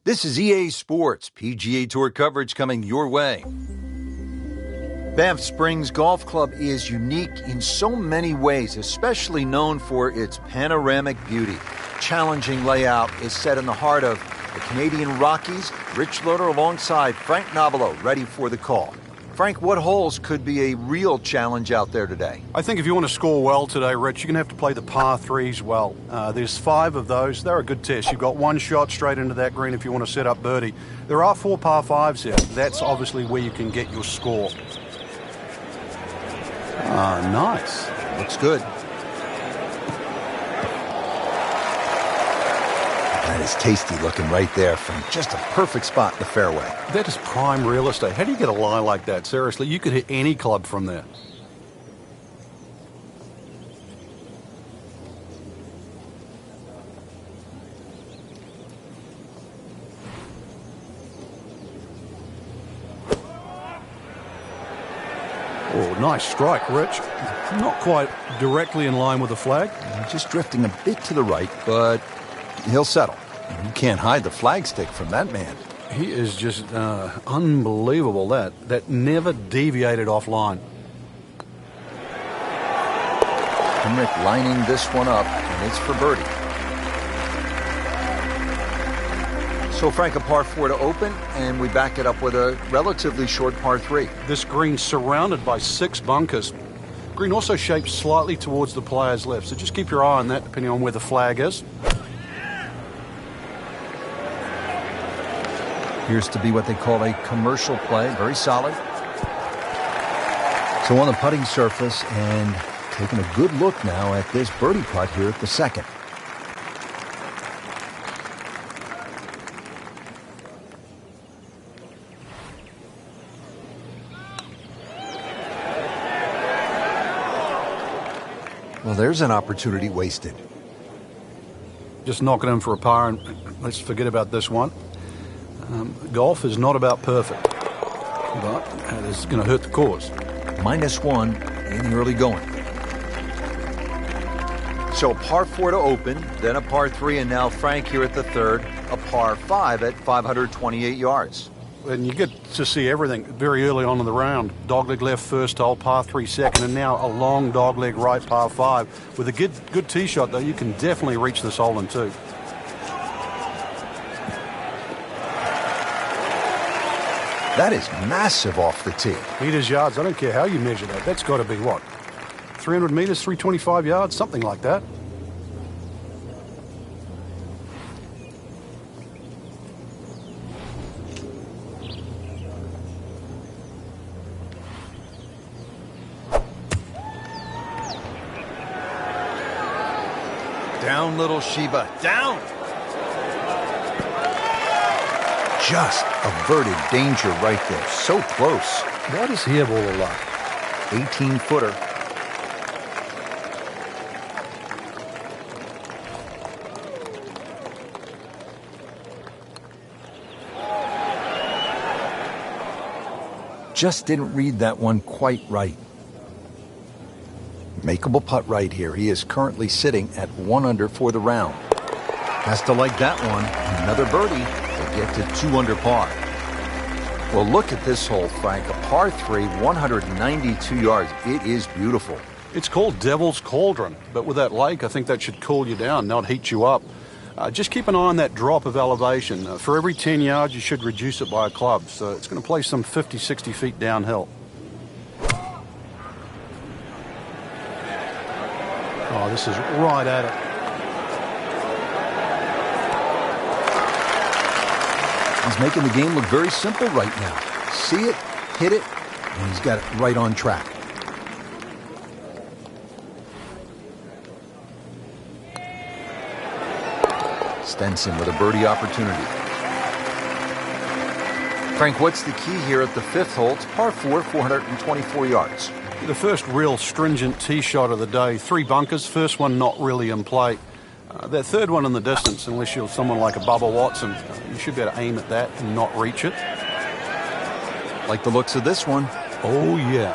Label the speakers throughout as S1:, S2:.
S1: This is EA Sports, PGA Tour coverage coming your way. Banff Springs Golf Club is unique in so many ways, especially known for its panoramic beauty. Challenging layout is set in the heart of the Canadian Rockies. Rich Loader alongside Frank Nobilo, ready for the call. Frank, what holes could be a real challenge out there today?
S2: I think if you want to score well today, Rich, you're going to have to play the par threes well. There's 5 of those. They're a good test. You've got 1 shot straight into that green if you want to set up birdie. There are 4 par 5s here. That's obviously where you can get your score. Nice.
S1: Looks good. That is tasty looking right there from just a perfect spot in the fairway.
S2: That is prime real estate. How do you get a lie like that? Seriously, you could hit any club from there. Oh, nice strike, Rich. Not quite directly in line with the flag.
S1: Just drifting a bit to the right, but he'll settle. You can't hide the flagstick from that man.
S2: He is just unbelievable. That never deviated offline.
S1: Henrik lining this one up, and it's for birdie. So, Frank, a par 4 to open, and we back it up with a relatively short par 3.
S2: This green's surrounded by 6 bunkers. Green also shaped slightly towards the player's left, so just keep your eye on that depending on where the flag is.
S1: Appears to be what they call a commercial play. Very solid. So on the putting surface, and taking a good look now at this birdie putt here at the second. Well, there's an opportunity wasted.
S2: Just knock it in for a par, and let's forget about this one. Golf is not about perfect, but it is going to hurt the cause.
S1: -1 in the early going. So a par 4 to open, then a par 3, and now Frank here at the third, a par 5 at 528 yards.
S2: And you get to see everything very early on in the round. Dogleg left first hole, par 3 second, and now a long dogleg right, par 5. With a good tee shot, though, you can definitely reach this hole in 2.
S1: That is massive off the tee.
S2: Meters, yards, I don't care how you measure that. That's got to be what? 300 meters, 325 yards, something like that.
S1: Down, little Sheba, down! Just averted danger right there. So close.
S2: Why does he have all the luck?
S1: 18-footer. Just didn't read that one quite right. Makeable putt right here. He is currently sitting at 1 under for the round. Has to like that one. Another birdie to get to 2 under par. Well, look at this hole, Frank. A par 3, 192 yards. It is beautiful.
S2: It's called Devil's Cauldron, but with that lake, I think that should cool you down, not heat you up. Just keep an eye on that drop of elevation. For every 10 yards, you should reduce it by a club. So it's going to play some 50, 60 feet downhill. Oh, this is right at it.
S1: He's making the game look very simple right now. See it, hit it, and he's got it right on track. Stenson with a birdie opportunity. Frank, what's the key here at the 5th hole? It's par 4, 424 yards.
S2: The first real stringent tee shot of the day. 3 bunkers, first one not really in play. That third one in the distance, unless you're someone like a Bubba Watson, you should be able to aim at that and not reach it.
S1: Like the looks of this one.
S2: Oh, yeah.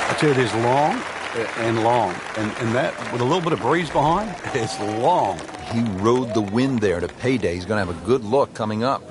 S2: I tell you, it is long and long. And that, with a little bit of breeze behind, it's long.
S1: He rode the wind there to payday. He's going to have a good look coming up.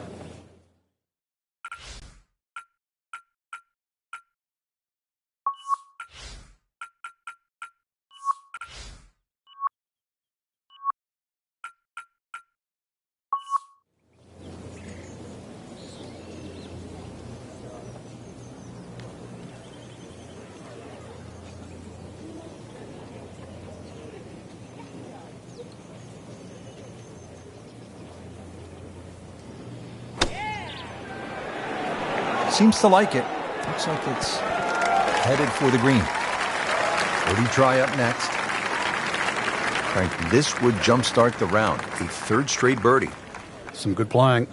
S1: Seems to like it. Looks like it's headed for the green. Birdie try up next. Frank, this would jumpstart the round. A 3rd straight birdie.
S2: Some good playing.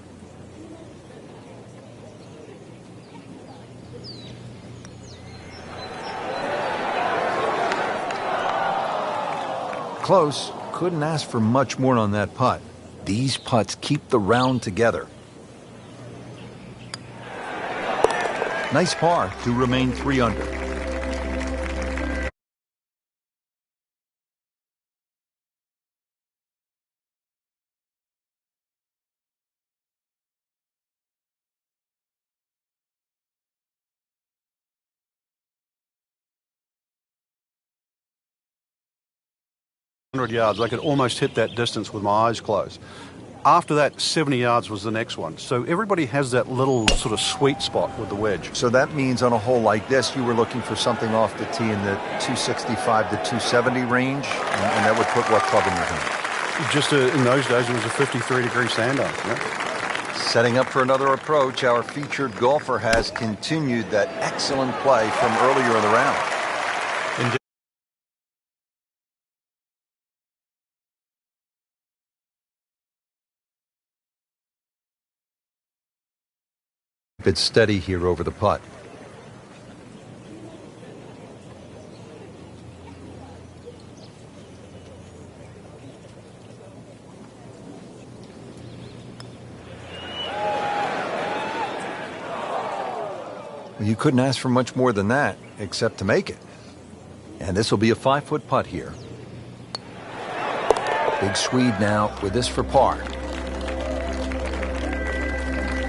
S1: Close. Couldn't ask for much more on that putt. These putts keep the round together. Nice par to remain 3 under.
S2: Yards. I could almost hit that distance with my eyes closed. After that, 70 yards was the next one. So everybody has that little sort of sweet spot with the wedge.
S1: So that means on a hole like this, you were looking for something off the tee in the 265 to 270 range, and that would put what club in your hand?
S2: Just in those days, it was a 53-degree sand iron. Yeah.
S1: Setting up for another approach, our featured golfer has continued that excellent play from earlier in the round. It's steady here over the putt. Well, you couldn't ask for much more than that, except to make it. And this will be a 5-foot putt here. Big Swede now with this for par.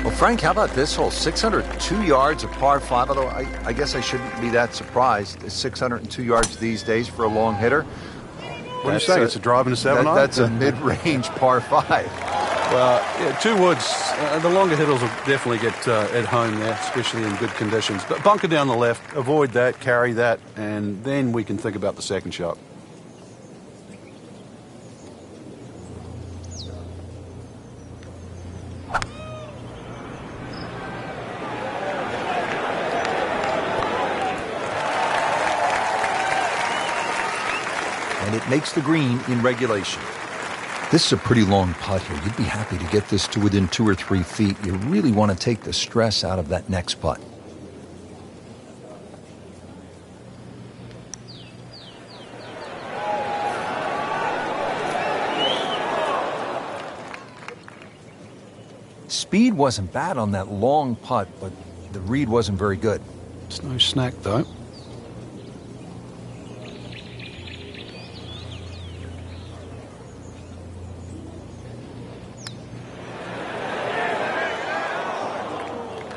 S1: Well, Frank, how about this hole? 602 yards of par 5, although I guess I shouldn't be that surprised. 602 yards these days for a long hitter.
S2: What are you saying? It's a drive and a 7-iron?
S1: That's a mid-range par 5.
S2: Well, yeah, 2 woods. The longer hitters will definitely get at home there, especially in good conditions. But bunker down the left, avoid that, carry that, and then we can think about the second shot.
S1: And it makes the green in regulation. This is a pretty long putt here. You'd be happy to get this to within 2 or 3 feet. You really want to take the stress out of that next putt. Speed wasn't bad on that long putt, but the read wasn't very good.
S2: It's no snack, though.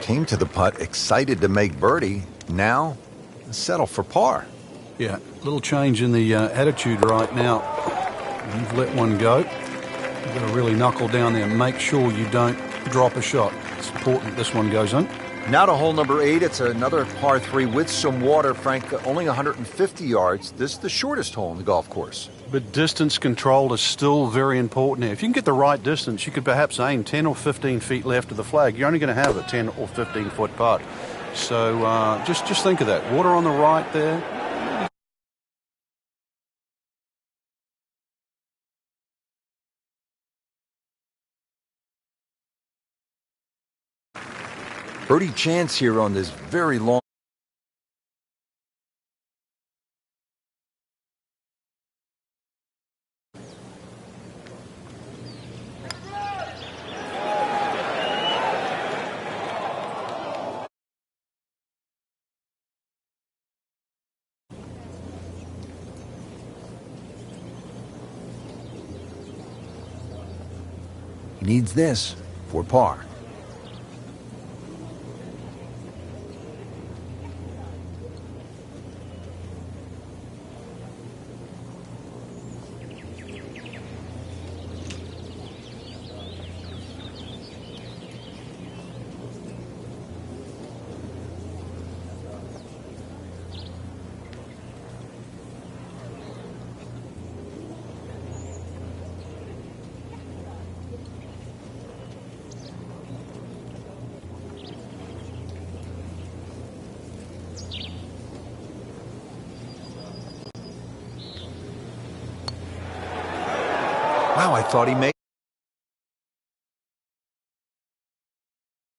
S1: Came to the putt excited to make birdie. Now, settle for par.
S2: Yeah, little change in the attitude right now. You've let one go. You've got to really knuckle down there and make sure you don't drop a shot. It's important this one goes in.
S1: Now to hole number 8. It's another par 3 with some water, Frank. Only 150 yards. This is the shortest hole in the golf course.
S2: But distance control is still very important here. If you can get the right distance, you could perhaps aim 10 or 15 feet left of the flag. You're only going to have a 10 or 15 foot putt. So just think of that. Water on the right there.
S1: Birdie chance here on this very long. He needs this for par. Wow, I thought he made